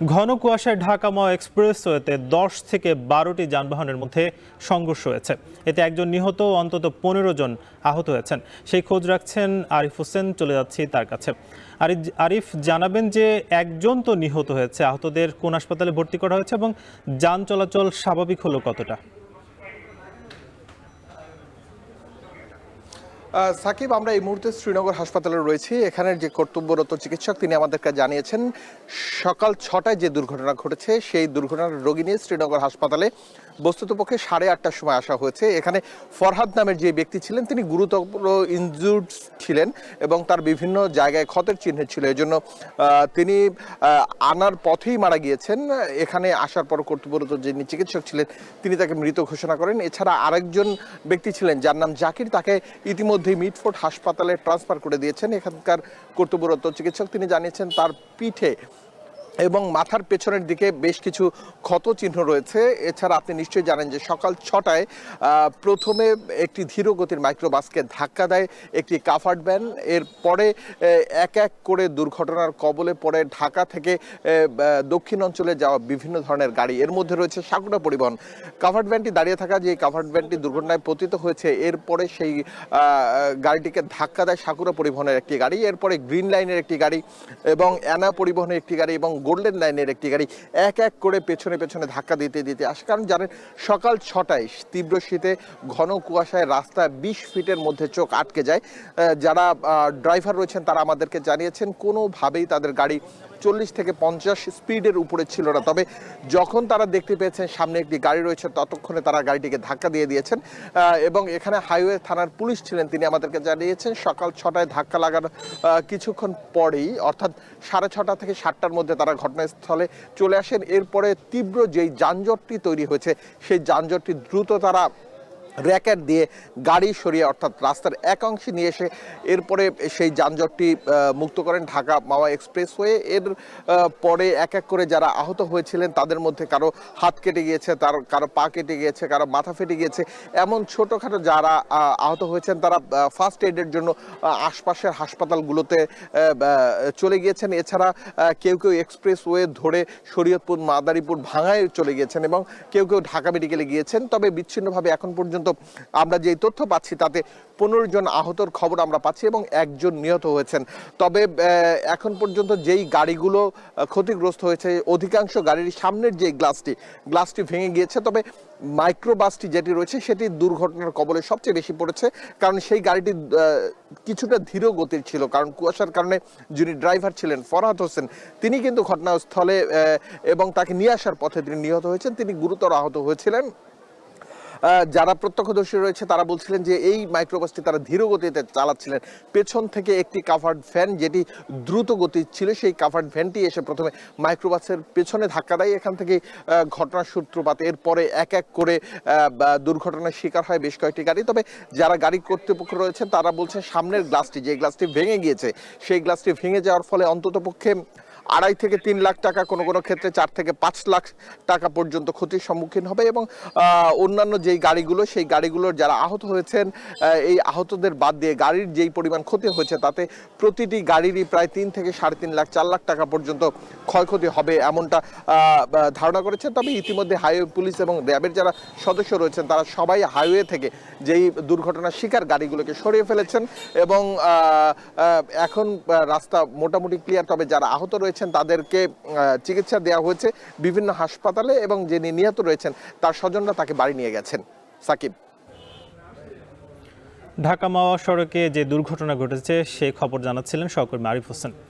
ঘন কুয়াশায় ঢাকা মাওয়া এক্সপ্রেসওয়েতে 10 থেকে 12টি যানবাহনের মধ্যে সংঘর্ষ হয়েছে। এতে একজন নিহত ও অন্তত 15 জন আহত হয়েছেন। সেই খোঁজ রাখছেন আরিফ হোসেন, চলে যাচ্ছি তার কাছে। আরিফ, জানাবেন যে একজন তো নিহত হয়েছে, আহতদের কোন হাসপাতালে ভর্তি করা হয়েছে এবং যান চলাচল স্বাভাবিক হলো কতটা? সাকিব, আমরা এই মুহূর্তে শ্রীনগর হাসপাতালে রয়েছি। এখানের যে কর্তব্যরত চিকিৎসক তিনি আমাদেরকে জানিয়েছেন সকাল 6টায় যে দুর্ঘটনা ঘটেছে সেই দুর্ঘটনার রোগী নিয়ে শ্রীনগর হাসপাতালে বস্তুতপক্ষে 8:30টার সময় আসা হয়েছে। এখানে ফরহাদ নামের যে ব্যক্তি ছিলেন তিনি গুরুতর ইনজুর্ড ছিলেন এবং তার বিভিন্ন জায়গায় ক্ষতের চিহ্ন ছিল। এজন্য তিনি আনার পথেই মারা গিয়েছেন। এখানে আসার পর কর্তব্যরত যিনি চিকিৎসক ছিলেন তিনি তাকে মৃত ঘোষণা করেন। এছাড়া আরেকজন ব্যক্তি ছিলেন যার নাম জাকির, তাকে ইতিমধ্যে মিটফোর্ড হাসপাতালে ট্রান্সফার করে দিয়েছেন এখানকার কর্তব্যরত চিকিৎসক। তিনি জানিয়েছেন তার পিঠে এবং মাথার পেছনের দিকে বেশ কিছু ক্ষত চিহ্ন রয়েছে। এছাড়া আপনি নিশ্চয়ই জানেন যে সকাল 6টায় প্রথমে একটি ধীর গতির মাইক্রোবাসকে ধাক্কা দেয় একটি কাভার্ড ভ্যান। এরপরে এক এক করে দুর্ঘটনার কবলে পড়ে ঢাকা থেকে দক্ষিণ অঞ্চলে যাওয়া বিভিন্ন ধরনের গাড়ি, এর মধ্যে রয়েছে সাকুরা পরিবহন। কাভার্ড ভ্যানটি দাঁড়িয়ে থাকা যে কাভার্ড ভ্যানটি দুর্ঘটনায় পতিত হয়েছে, এরপরে সেই গাড়িটিকে ধাক্কা দেয় সাকুরা পরিবহনের একটি গাড়ি, এরপরে গ্রিন লাইনের একটি গাড়ি এবং অ্যানা পরিবহনের একটি গাড়ি এবং গোল্ডেন লাইনের একটি গাড়ি এক এক করে পেছনে পেছনে ধাক্কা দিতে দিতে আসে। কারণ জানেন সকাল 6টায় তীব্র শীতে ঘন কুয়াশায় রাস্তা 20 ফিটের মধ্যে চোখ আটকে যায়। যারা ড্রাইভার রয়েছেন তারা আমাদেরকে জানিয়েছেন কোনোভাবেই তাদের গাড়ি 40 থেকে 50 স্পিডের উপরে ছিল না। তবে যখন তারা দেখতে পেয়েছেন সামনে একটি গাড়ি রয়েছে ততক্ষণে তারা গাড়িটিকে ধাক্কা দিয়ে দিয়েছেন। এবং এখানে হাইওয়ে থানার পুলিশ ছিলেন, তিনি আমাদেরকে জানিয়েছেন সকাল 6টায় ধাক্কা লাগার কিছুক্ষণ পরেই অর্থাৎ 6:30 থেকে 7টার মধ্যে তারা ঘটনাস্থলে চলে আসেন। এরপরে তীব্র যেই যানজটটি তৈরি হয়েছে সেই যানজটটি দ্রুত তারা র্যাকেট দিয়ে গাড়ি সরিয়ে অর্থাৎ রাস্তার এক অংশে নিয়ে এসে এরপরে সেই যানজটটি মুক্ত করেন ঢাকা মাওয়া এক্সপ্রেসওয়ে। এর পরে এক এক করে যারা আহত হয়েছিলেন তাদের মধ্যে কারো হাত কেটে গিয়েছে, কারো পা কেটে গিয়েছে, কারো মাথা ফেটে গিয়েছে, এমন ছোটোখাটো যারা আহত হয়েছেন তারা ফার্স্ট এডের জন্য আশপাশের হাসপাতালগুলোতে চলে গিয়েছেন। এছাড়া কেউ কেউ এক্সপ্রেসওয়ে ধরে শরীয়তপুর, মাদারীপুর, ভাঙ্গায় চলে গিয়েছেন এবং কেউ কেউ ঢাকা মেডিকেলে গিয়েছেন। তবে বিচ্ছিন্নভাবে এখন পর্যন্ত আমরা যে তথ্য পাচ্ছি তাতে 15 জন আহতর খবর আমরা পাচ্ছি এবং একজন নিহত হয়েছেন। তবে এখন পর্যন্ত যেই গাড়িগুলো ক্ষতিগ্রস্ত হয়েছে অধিকাংশ গাড়ির সামনের যে গ্লাসটি ভেঙে গিয়েছে। তবে মাইক্রোবাসটি যেটি রয়েছে সেটি দুর্ঘটনার কবলে সবচেয়ে বেশি পড়েছে, কারণ সেই গাড়িটি কিছুটা ধীর গতির ছিল। কারণ কুয়াশার কারণে যিনি ড্রাইভার ছিলেন ফরহাদ হোসেন তিনি কিন্তু ঘটনাস্থলে এবং তাকে নিয়ে আসার পথে তিনি নিহত হয়েছেন, তিনি গুরুতর আহত হয়েছিলেন। যারা প্রত্যক্ষদর্শী রয়েছে তারা বলছিলেন যে এই মাইক্রোবাসটি তারা ধীর গতিতে চালাচ্ছিলেন। পেছন থেকে একটি কাভার্ড ভ্যান যেটি দ্রুত গতি ছিল সেই কাভার্ড ভ্যানটি এসে প্রথমে মাইক্রোবাসের পেছনে ধাক্কা দেয়। এখান থেকে ঘটনার সূত্রপাত। এরপরে এক এক করে দুর্ঘটনার শিকার হয় বেশ কয়েকটি গাড়ি। তবে যারা গাড়ি কর্তৃপক্ষ রয়েছেন তারা বলছেন সামনের গ্লাসটি, যে গ্লাসটি ভেঙে গিয়েছে সেই গ্লাসটি ভেঙে যাওয়ার ফলে অন্ততপক্ষে 2.5 থেকে 3 লাখ টাকা, কোনো কোনো ক্ষেত্রে 4 থেকে 5 লাখ টাকা পর্যন্ত ক্ষতির সম্মুখীন হবে। এবং অন্যান্য যেই গাড়িগুলো সেই গাড়িগুলোর যারা আহত হয়েছেন এই আহতদের বাদ দিয়ে গাড়ির যেই পরিমাণ ক্ষতি হয়েছে তাতে প্রতিটি গাড়িরই প্রায় 3 থেকে 3.5 লাখ 4 লাখ টাকা পর্যন্ত ক্ষয়ক্ষতি হবে এমনটা ধারণা করেছে। তবে ইতিমধ্যে হাইওয়ে পুলিশ এবং র্যাবের যারা সদস্য রয়েছেন তারা সবাই হাইওয়ে থেকে যেই দুর্ঘটনার শিকার গাড়িগুলোকে সরিয়ে ফেলেছেন এবং এখন রাস্তা মোটামুটি ক্লিয়ার। তবে যারা আহত রয়েছেন তাদেরকে চিকিৎসা দেওয়া হয়েছে বিভিন্ন হাসপাতালে এবং যিনি নিহত রয়েছেন তার স্বজনরা তাকে বাড়ি নিয়ে গেছেন। সাকিব, ঢাকা মাওয়া সড়কে যে দুর্ঘটনা ঘটেছে সেই খবর জানাচ্ছিলেন সহকর্মী আরিফ হোসেন।